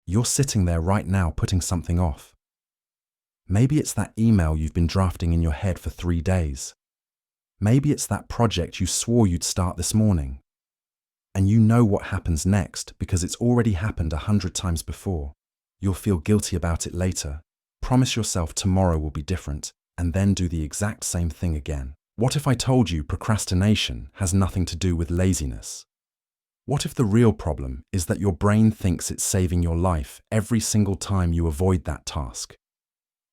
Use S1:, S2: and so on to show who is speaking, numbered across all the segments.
S1: You're sitting there right now putting something off. Maybe it's that email you've been drafting in your head for 3 days. Maybe it's that project you swore you'd start this morning. And you know what happens next because it's already happened 100 times before. You'll feel guilty about it later. Promise yourself tomorrow will be different, and then do the exact same thing again. What if I told you procrastination has nothing to do with laziness? What if the real problem is that your brain thinks it's saving your life every single time you avoid that task?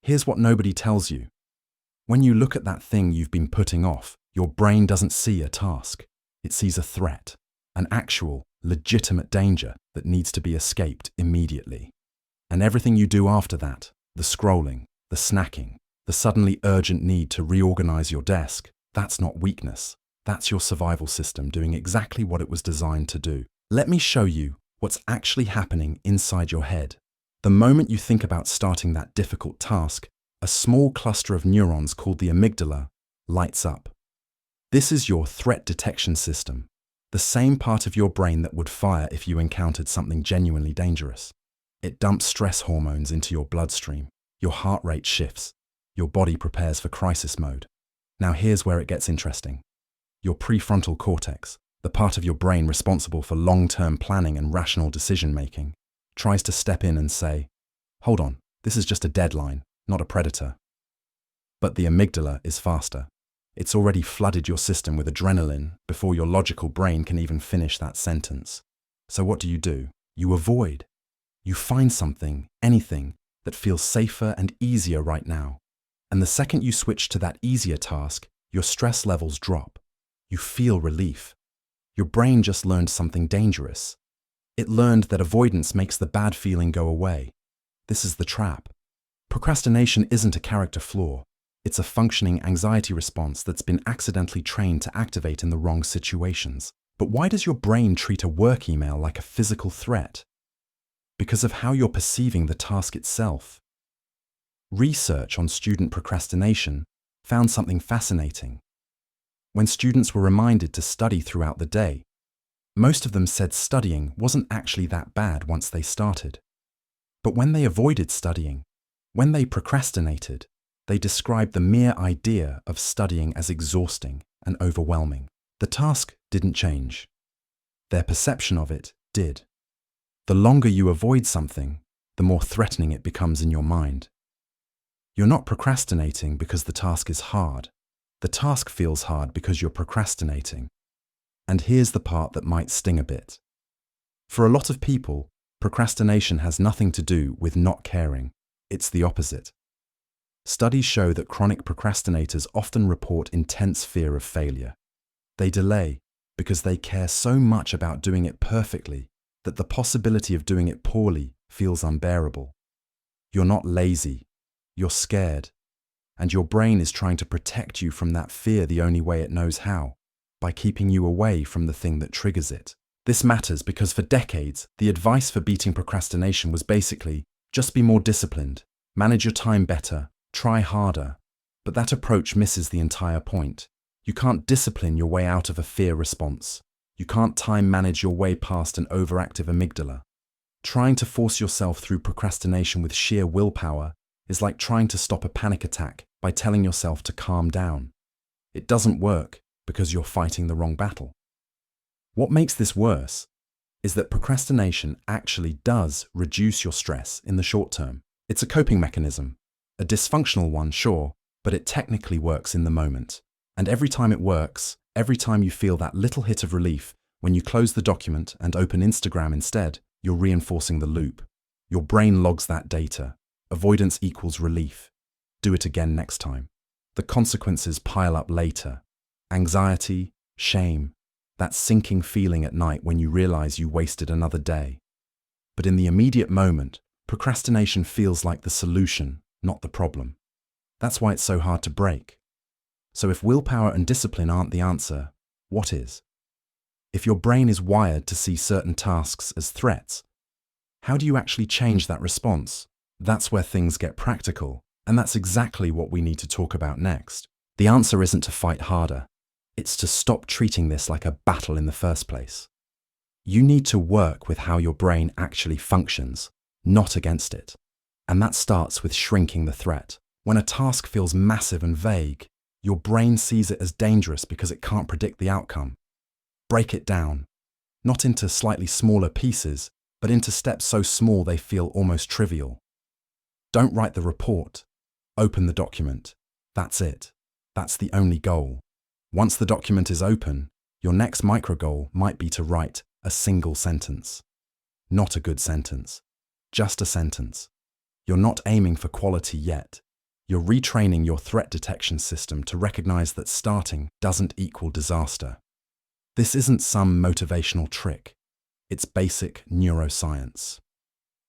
S1: Here's what nobody tells you. When you look at that thing you've been putting off, your brain doesn't see a task. It sees a threat, an actual, legitimate danger that needs to be escaped immediately. And everything you do after that, the scrolling, the snacking, the suddenly urgent need to reorganize your desk, that's not weakness. That's your survival system doing exactly what it was designed to do. Let me show you what's actually happening inside your head. The moment you think about starting that difficult task, a small cluster of neurons called the amygdala lights up. This is your threat detection system, the same part of your brain that would fire if you encountered something genuinely dangerous. It dumps stress hormones into your bloodstream. Your heart rate shifts. Your body prepares for crisis mode. Now here's where it gets interesting. Your prefrontal cortex, the part of your brain responsible for long-term planning and rational decision-making, tries to step in and say, "Hold on, this is just a deadline, not a predator." But the amygdala is faster. It's already flooded your system with adrenaline before your logical brain can even finish that sentence. So what do? You avoid. You find something, anything, that feels safer and easier right now. And the second you switch to that easier task, your stress levels drop. You feel relief. Your brain just learned something dangerous. It learned that avoidance makes the bad feeling go away. This is the trap. Procrastination isn't a character flaw. It's a functioning anxiety response that's been accidentally trained to activate in the wrong situations. But why does your brain treat a work email like a physical threat? Because of how you're perceiving the task itself. Research on student procrastination found something fascinating. When students were reminded to study throughout the day, most of them said studying wasn't actually that bad once they started. But when they avoided studying, when they procrastinated, they described the mere idea of studying as exhausting and overwhelming. The task didn't change. Their perception of it did. The longer you avoid something, the more threatening it becomes in your mind. You're not procrastinating because the task is hard. The task feels hard because you're procrastinating. And here's the part that might sting a bit. For a lot of people, procrastination has nothing to do with not caring. It's the opposite. Studies show that chronic procrastinators often report intense fear of failure. They delay because they care so much about doing it perfectly that the possibility of doing it poorly feels unbearable. You're not lazy, you're scared, and your brain is trying to protect you from that fear the only way it knows how, by keeping you away from the thing that triggers it. This matters because for decades, the advice for beating procrastination was basically, just be more disciplined, manage your time better, try harder. But that approach misses the entire point. You can't discipline your way out of a fear response. You can't time manage your way past an overactive amygdala. Trying to force yourself through procrastination with sheer willpower is like trying to stop a panic attack by telling yourself to calm down. It doesn't work because you're fighting the wrong battle. What makes this worse is that procrastination actually does reduce your stress in the short term. It's a coping mechanism, a dysfunctional one, sure, but it technically works in the moment. And every time it works, every time you feel that little hit of relief, when you close the document and open Instagram instead, you're reinforcing the loop. Your brain logs that data. Avoidance equals relief. Do it again next time. The consequences pile up later. Anxiety, shame, that sinking feeling at night when you realize you wasted another day. But in the immediate moment, procrastination feels like the solution, not the problem. That's why it's so hard to break. So if willpower and discipline aren't the answer, what is? If your brain is wired to see certain tasks as threats, how do you actually change that response? That's where things get practical, and that's exactly what we need to talk about next. The answer isn't to fight harder. It's to stop treating this like a battle in the first place. You need to work with how your brain actually functions, not against it. And that starts with shrinking the threat. When a task feels massive and vague, your brain sees it as dangerous because it can't predict the outcome. Break it down, not into slightly smaller pieces, but into steps so small they feel almost trivial. Don't write the report. Open the document. That's it. That's the only goal. Once the document is open, your next micro goal might be to write a single sentence. Not a good sentence, just a sentence. You're not aiming for quality yet. You're retraining your threat detection system to recognize that starting doesn't equal disaster. This isn't some motivational trick. It's basic neuroscience.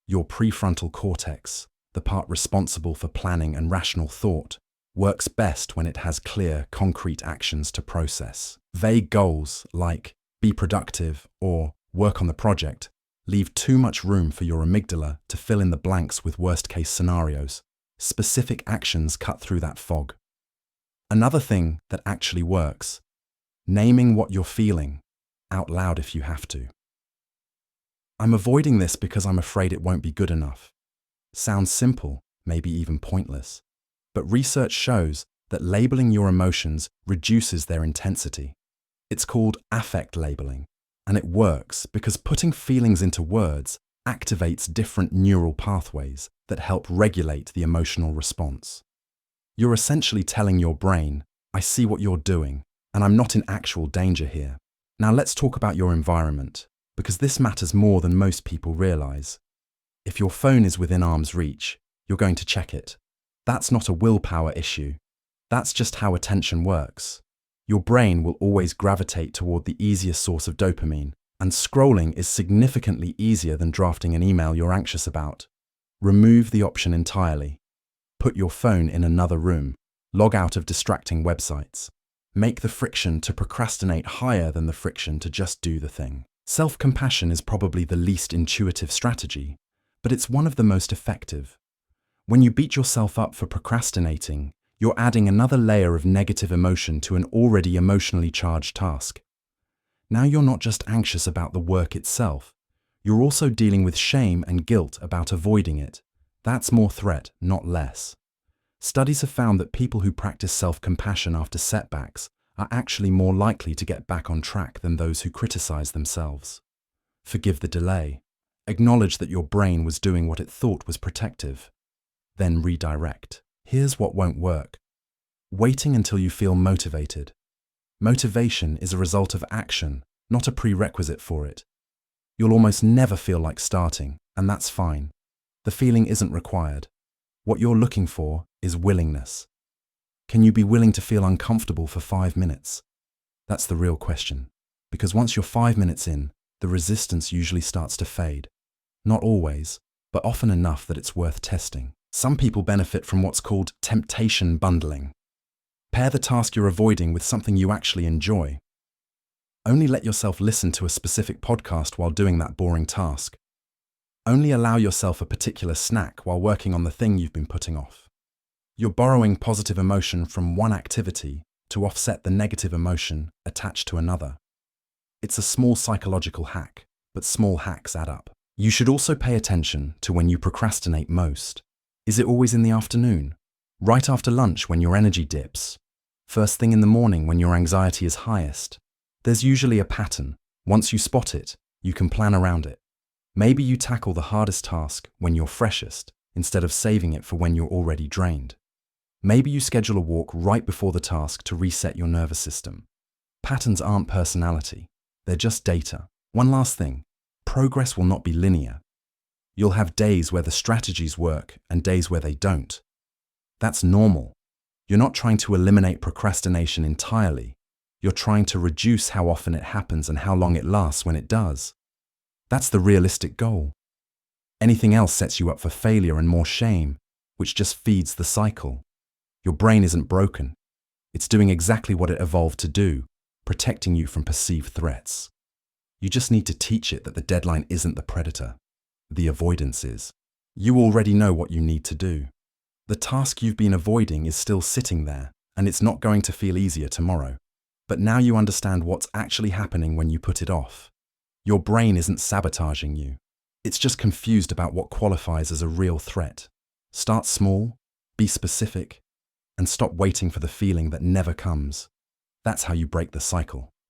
S1: Your prefrontal cortex, the part responsible for planning and rational thought, works best when it has clear, concrete actions to process. Vague goals like be productive or work on the project leave too much room for your amygdala to fill in the blanks with worst-case scenarios. Specific actions cut through that fog. Another thing that actually works: naming what you're feeling, out loud if you have to. I'm avoiding this because I'm afraid it won't be good enough. Sounds simple, maybe even pointless. But research shows that labeling your emotions reduces their intensity. It's called affect labeling, and it works because putting feelings into words activates different neural pathways that help regulate the emotional response. You're essentially telling your brain, I see what you're doing, and I'm not in actual danger here. Now let's talk about your environment, because this matters more than most people realize. If your phone is within arm's reach, you're going to check it. That's not a willpower issue. That's just how attention works. Your brain will always gravitate toward the easiest source of dopamine, and scrolling is significantly easier than drafting an email you're anxious about. Remove the option entirely. Put your phone in another room. Log out of distracting websites. Make the friction to procrastinate higher than the friction to just do the thing. Self-compassion is probably the least intuitive strategy, but it's one of the most effective. When you beat yourself up for procrastinating, you're adding another layer of negative emotion to an already emotionally charged task. Now you're not just anxious about the work itself, you're also dealing with shame and guilt about avoiding it. That's more threat, not less. Studies have found that people who practice self-compassion after setbacks are actually more likely to get back on track than those who criticize themselves. Forgive the delay. Acknowledge that your brain was doing what it thought was protective. Then redirect. Here's what won't work. Waiting until you feel motivated. Motivation is a result of action, not a prerequisite for it. You'll almost never feel like starting, and that's fine. The feeling isn't required. What you're looking for is willingness. Can you be willing to feel uncomfortable for 5 minutes? That's the real question. Because once you're 5 minutes in, the resistance usually starts to fade. Not always, but often enough that it's worth testing. Some people benefit from what's called temptation bundling. Pair the task you're avoiding with something you actually enjoy. Only let yourself listen to a specific podcast while doing that boring task. Only allow yourself a particular snack while working on the thing you've been putting off. You're borrowing positive emotion from one activity to offset the negative emotion attached to another. It's a small psychological hack, but small hacks add up. You should also pay attention to when you procrastinate most. Is it always in the afternoon? Right after lunch when your energy dips? First thing in the morning when your anxiety is highest? There's usually a pattern. Once you spot it, you can plan around it. Maybe you tackle the hardest task when you're freshest, instead of saving it for when you're already drained. Maybe you schedule a walk right before the task to reset your nervous system. Patterns aren't personality. They're just data. One last thing. Progress will not be linear. You'll have days where the strategies work and days where they don't. That's normal. You're not trying to eliminate procrastination entirely. You're trying to reduce how often it happens and how long it lasts when it does. That's the realistic goal. Anything else sets you up for failure and more shame, which just feeds the cycle. Your brain isn't broken. It's doing exactly what it evolved to do, protecting you from perceived threats. You just need to teach it that the deadline isn't the predator. The avoidance is. You already know what you need to do. The task you've been avoiding is still sitting there, and it's not going to feel easier tomorrow. But now you understand what's actually happening when you put it off. Your brain isn't sabotaging you. It's just confused about what qualifies as a real threat. Start small, be specific, and stop waiting for the feeling that never comes. That's how you break the cycle.